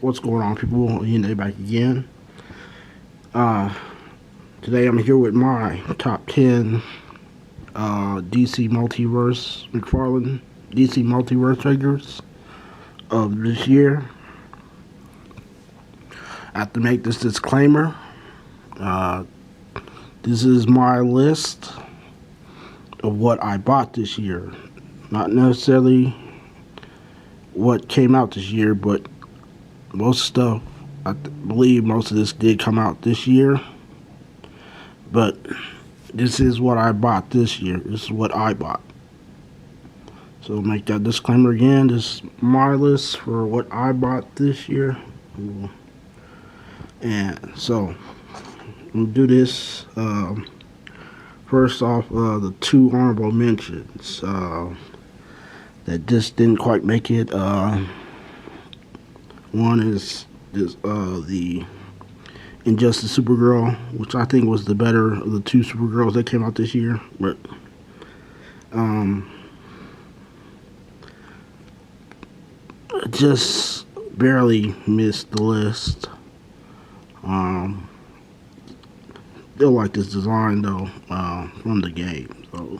What's going on, people? Day back again. Uh, Today I'm here with my top 10 DC DC Multiverse Figures of this year. I have to make this disclaimer. Uh, this is my list of what I bought this year. Not necessarily what came out this year, but most stuff, believe most of this did come out this year. But this is what I bought this year. This is what I bought. So make that disclaimer again. This is my list for what I bought this year. And so we'll do this. First off, the two honorable mentions that just didn't quite make it. One is the Injustice Supergirl, which I think was the better of the two Supergirls that came out this year, but just barely missed the list. Still like this design though, from the game. So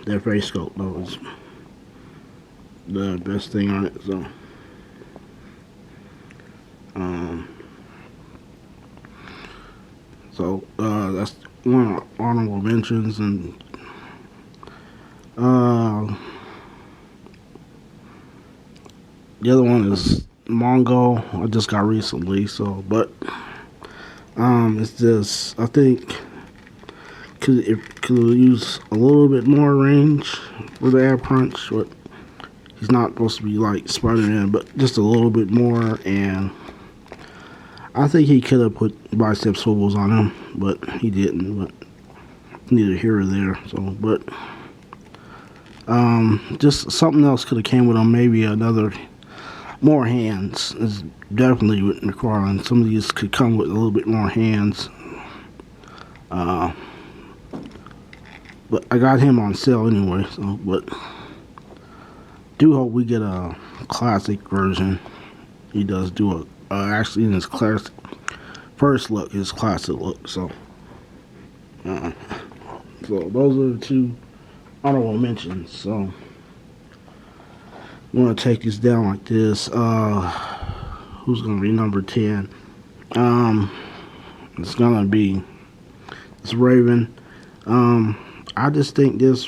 their face sculpt though is the best thing on it. So that's one of honorable mentions, and the other one is Mongo. I just got recently, so but it's just I think it could use a little bit more range for the air punch, but he's not supposed to be like Spider-Man, but just a little bit more. And I think he could have put bicep swivels on him, but he didn't. But neither here or there. So, but just something else could have came with him. Maybe another more hands. Is definitely with McFarlane. Some of these could come with a little bit more hands. But I got him on sale anyway. So, but do hope we get a classic version. He does do a actually in his classic first look, his classic look. So so those are the two honorable mentions. So I'm gonna take this down like this. Who's gonna be number 10? It's gonna be this Raven. I just think this,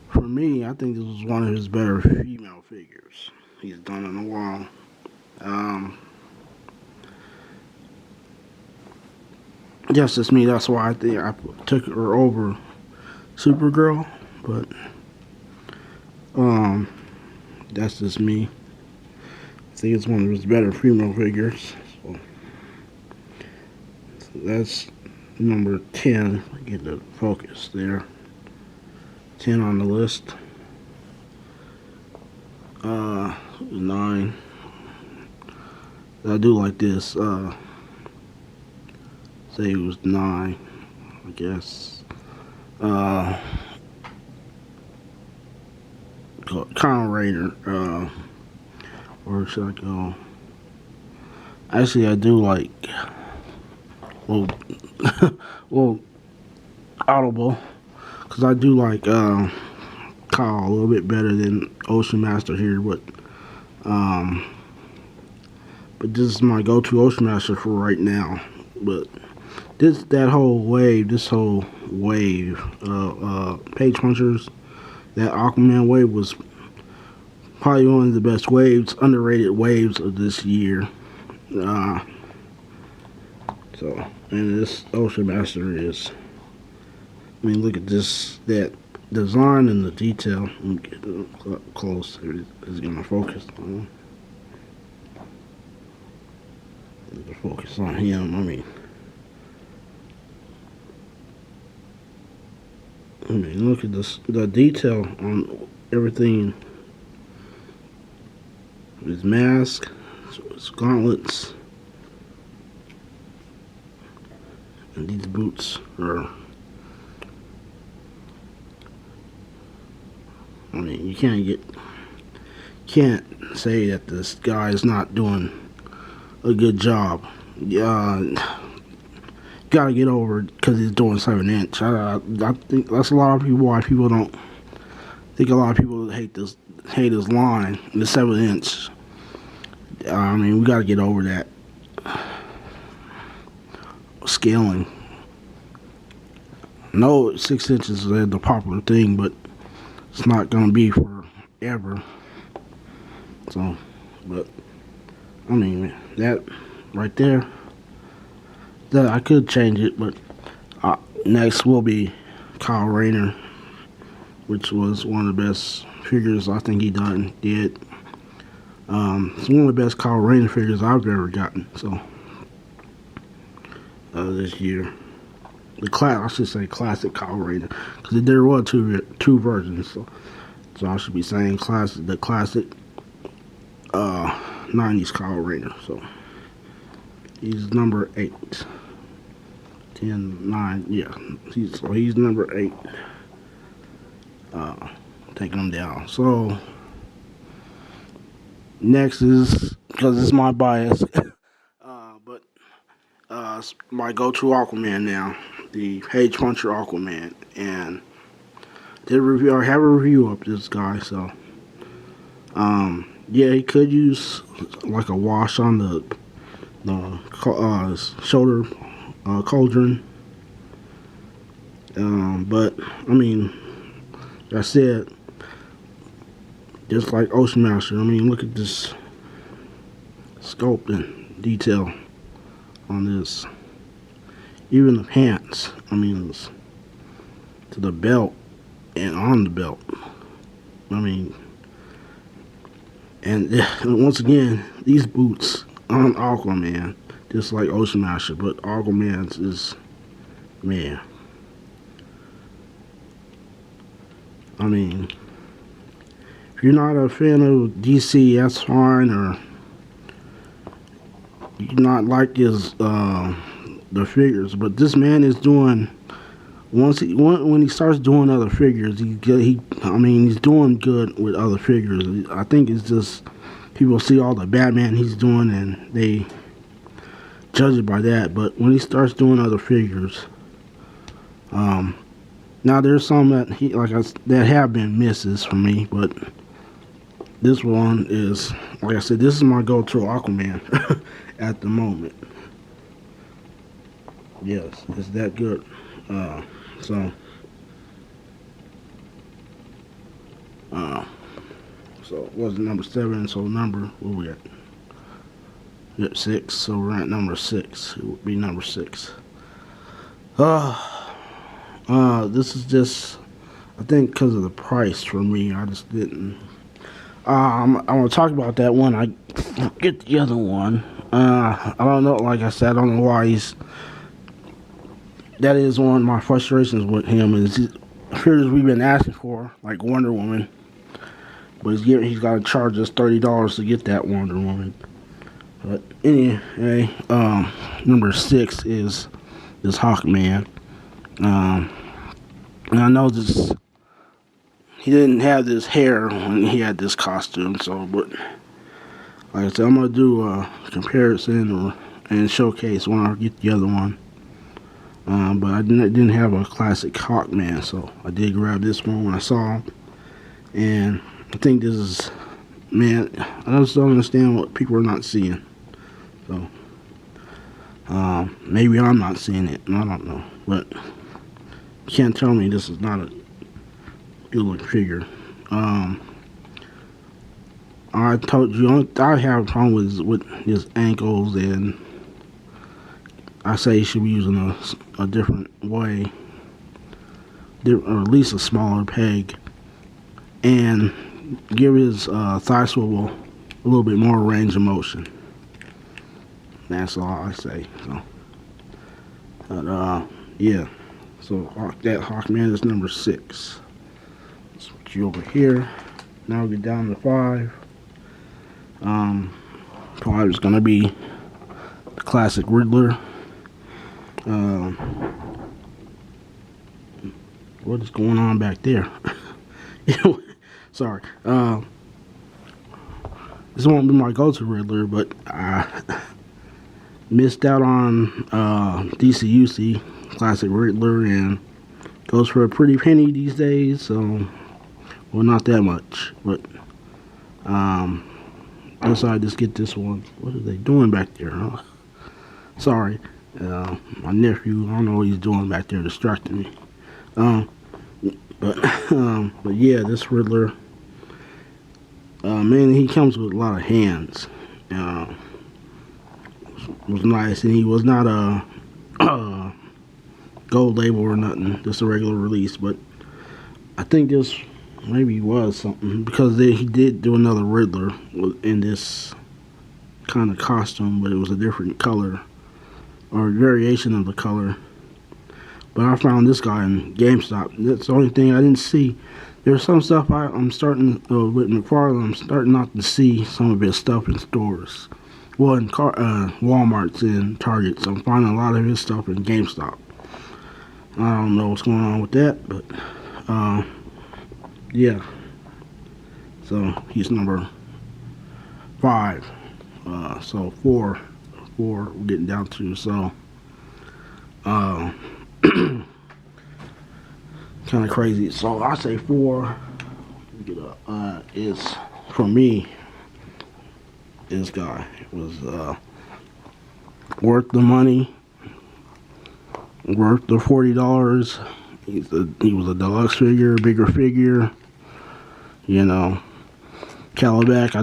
for me, I think this was one of his better female figures he's done in a while. That's just me. That's why I think I took her over Supergirl. But that's just me. I think it's one of his better female figures. So that's number 10. Get the focus there. 10 on the list. 9. I do like this. Say it was 9, I guess. Kyle Rayner. Where should I go? Actually, I do like. Well, well, Audible, because I do like Kyle a little bit better than Ocean Master here, but this is my go-to Ocean Master for right now. But this whole wave of Page Punchers, that Aquaman wave was probably one of the best waves, underrated waves of this year. So, and this Ocean Master is, I mean, look at this, that design and the detail. Let me get up close. It's gonna focus on. Focus on him. I mean, look at this, the detail on everything. His mask, his gauntlets, and these boots are. I mean, you can't say that this guy is not doing a good job. Gotta get over it because he's doing 7-inch. I think that's a lot of people why people don't think. A lot of people hate his line, the 7-inch. I mean, we gotta get over that scaling. No, 6 inches is the popular thing, but it's not gonna be forever. So, but I mean, that right there, that I could change it, but next will be Kyle Rayner, which was one of the best figures I think he did. It's one of the best Kyle Rayner figures I've ever gotten. So this year, I should say classic Kyle Rayner, because there were two versions. So I should be saying the classic 90s Kyle Rayner. So he's number 8. 10, 9, yeah. He's number 8. Taking him down. So next is, because it's my bias, but my go-to Aquaman now, the Page Puncher Aquaman, and I have a review of this guy. So yeah, he could use like a wash on the shoulder cauldron, but I mean, like I said, just like Ocean Master, I mean, look at this sculpt and detail on this. Even the pants, I mean, to the belt and on the belt. I mean, and once again, these boots on Aquaman, just like Ocean Master, but Aquaman's is, man. I mean, if you're not a fan of DC, that's fine, or you not like his the figures. But this man is doing, when he starts doing other figures, he's doing good with other figures. I think it's just people see all the Batman he's doing and they judge it by that. But when he starts doing other figures, now there's some that that have been misses for me, but this one is, like I said, this is my go-to Aquaman at the moment. Yes, it's that good. So it was number 7. So what we at? Yep, 6. So we're at number 6. It would be number 6. This is just, I think, because of the price for me. I just didn't. I'm gonna talk about that one. I get the other one. I don't know. Like I said, I don't know why that is one of my frustrations with him, is figures we've been asking for, like Wonder Woman, but he's got to charge us $30 to get that Wonder Woman. But anyway, number 6 is this Hawkman. And I know this. He didn't have this hair when he had this costume, but like I said, I'm gonna do a comparison and showcase when I get the other one. But I didn't have a classic Hawkman, so I did grab this one when I saw him. And I think this is, man, I just don't understand what people are not seeing. So maybe I'm not seeing it, I don't know. But you can't tell me this is not a good looking figure. I told you I have a problem with his ankles, and I say he should be using a different way, or at least a smaller peg, and give his thigh swivel a little bit more range of motion. That's all I say. So, but yeah. So that Hawkman is number 6. Switch you over here. Now we get down to 5. 5 is gonna be the classic Riddler. What is going on back there? Sorry. this won't be my go-to Riddler, but I missed out on DCUC Classic Riddler, and goes for a pretty penny these days, so, well, not that much, but decided to just get this one. What are they doing back there, huh? Sorry, my nephew, I don't know what he's doing back there, distracting me. But yeah, this Riddler, man, he comes with a lot of hands. Was nice, and he was not a gold label or nothing, just a regular release. But I think this maybe was something, because he did do another Riddler in this kind of costume, but it was a different color or variation of the color. But I found this guy in GameStop. That's the only thing I didn't see. There's some stuff I'm starting with McFarlane. I'm starting not to see some of his stuff in stores. Well, in Walmart's and Targets. I'm finding a lot of his stuff in GameStop. I don't know what's going on with that, but yeah. So he's number 5. So four we're getting down to. So kind of crazy. So I say 4 is, for me, this guy was worth the money, worth the $40. He was a deluxe figure, bigger figure, you know. Calabac, I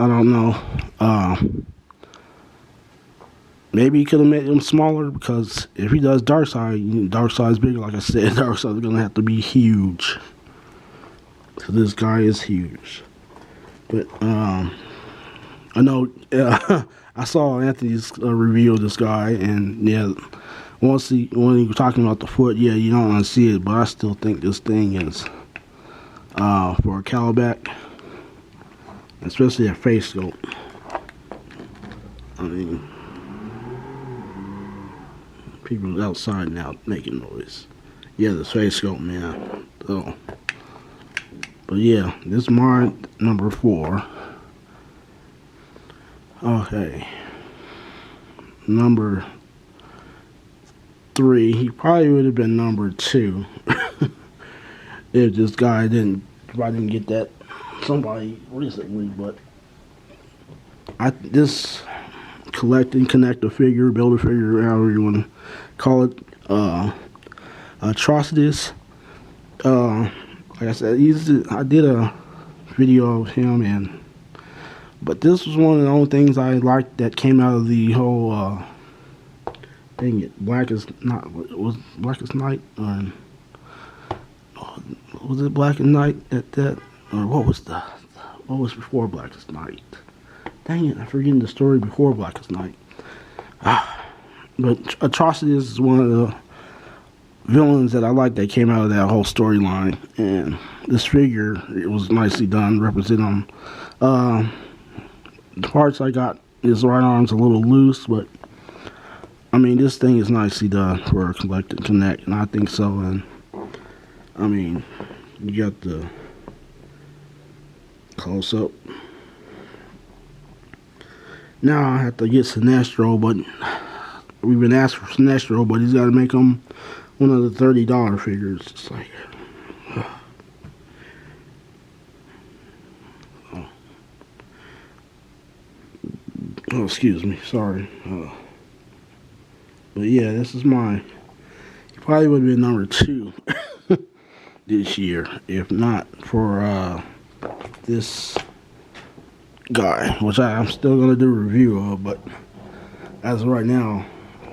don't know. Maybe he could have made him smaller, because if he does Darkseid, Darkseid's bigger. Like I said, Darkseid's gonna have to be huge. So this guy is huge. But I know I saw Anthony's review of this guy, and yeah, when he was talking about the foot, yeah, you don't want to see it, but I still think this thing is for a Calabac, especially a face sculpt. I mean, people outside now making noise. Yeah, the face sculpt, man. So, but yeah, this is my number 4. Okay, number 3. He probably would have been number 2 if this guy if I didn't get that somebody recently. But this connect a figure, build a figure, however you want to call it, AYINDI'S. Like I said, I did a video of him, but this was one of the only things I liked that came out of the whole dang it, Blackest Night, or was it Blackest Night at that, or what was before Blackest Night? Dang it, I'm forgetting the story before Blackest Night. But AYIND'S is one of the villains that I like that came out of that whole storyline, and this figure, it was nicely done, representing him. The parts I got, his right arm's a little loose, but I mean, this thing is nicely done for a collected connect, and I think so. And I mean, you got the close up. Now I have to get Sinestro, but we've been asked for Sinestro, but he's got to make him one of the $30 figures. It's like, oh, excuse me, sorry. But yeah, this is mine. He probably would have been number 2 this year, if not for this guy, which I'm still gonna do a review of. But as of right now,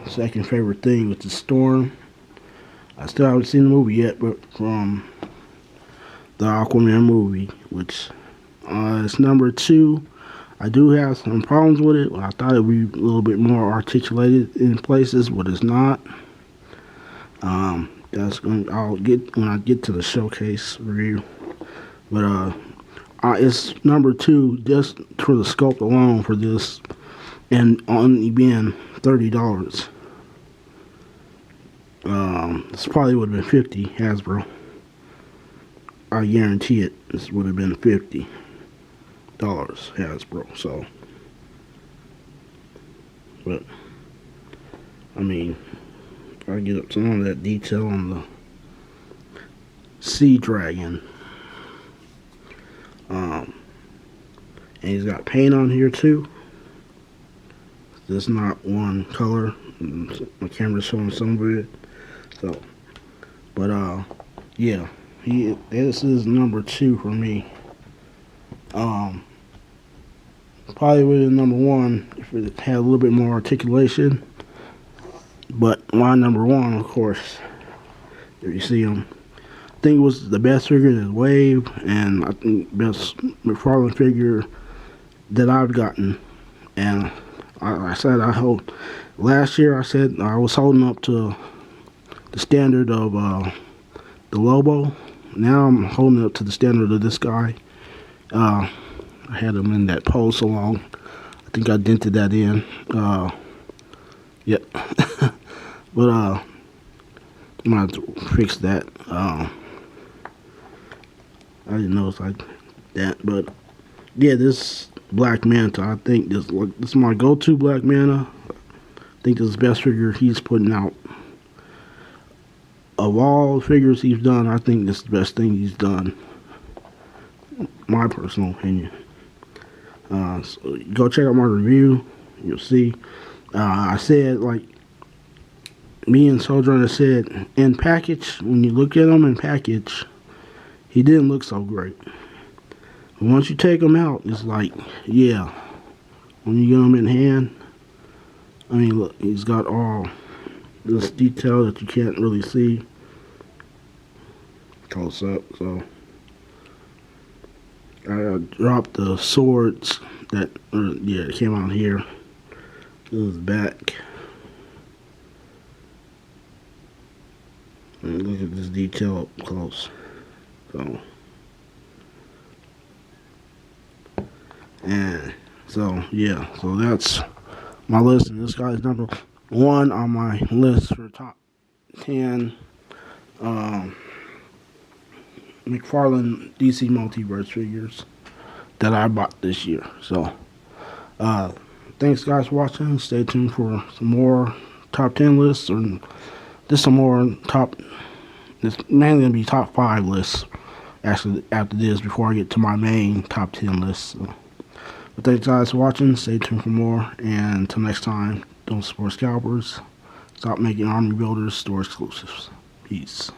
second favorite thing with the Storm. I still haven't seen the movie yet, but from the Aquaman movie, which is number 2. I do have some problems with it. I thought it would be a little bit more articulated in places, but it's not. I'll get when I get to the showcase review. But it's number 2 just for the sculpt alone for this, and only being $30. This probably would have been $50 Hasbro. I guarantee it. This would have been $50. Hasbro. So, but I mean, I get up some of that detail on the Sea Dragon. And he's got paint on here too. This is not one color. My camera's showing some of it. So, but yeah, this is number 2 for me. Probably would have number 1 if it had a little bit more articulation. But my number 1, of course, there you see him. I think it was the best figure in his wave, and I think best McFarlane figure that I've gotten. And I said last year I said I was holding up to the standard of the Lobo. Now I'm holding up to the standard of this guy. I had him in that pose so long. I think I dented that in. Yep. But I'm gonna have to fix that. I didn't know it's like that, but yeah, this Black Manta, I think this is my go-to Black Manta. I think this is the best figure he's putting out. Of all the figures he's done, I think this is the best thing he's done. My personal opinion. So go check out my review. You'll see. I said, like, me and Sojourner said, in package, when you look at him in package, he didn't look so great. But once you take him out, it's like, yeah. When you get him in hand, I mean, look, he's got all this detail that you can't really see close up. So I dropped the swords that, yeah, it came out here. It was back. And look at this detail up close. So, and so yeah, so that's my list, and this guy's number 1 on my list for top 10 McFarlane DC Multiverse figures that I bought this year. So thanks guys for watching. Stay tuned for some more top 10 lists, or just some more top. It's mainly gonna be top 5 lists actually after this, before I get to my main top 10 list. So, but thanks guys for watching. Stay tuned for more, and until next time, don't support scalpers. Stop making army builders store exclusives. Peace.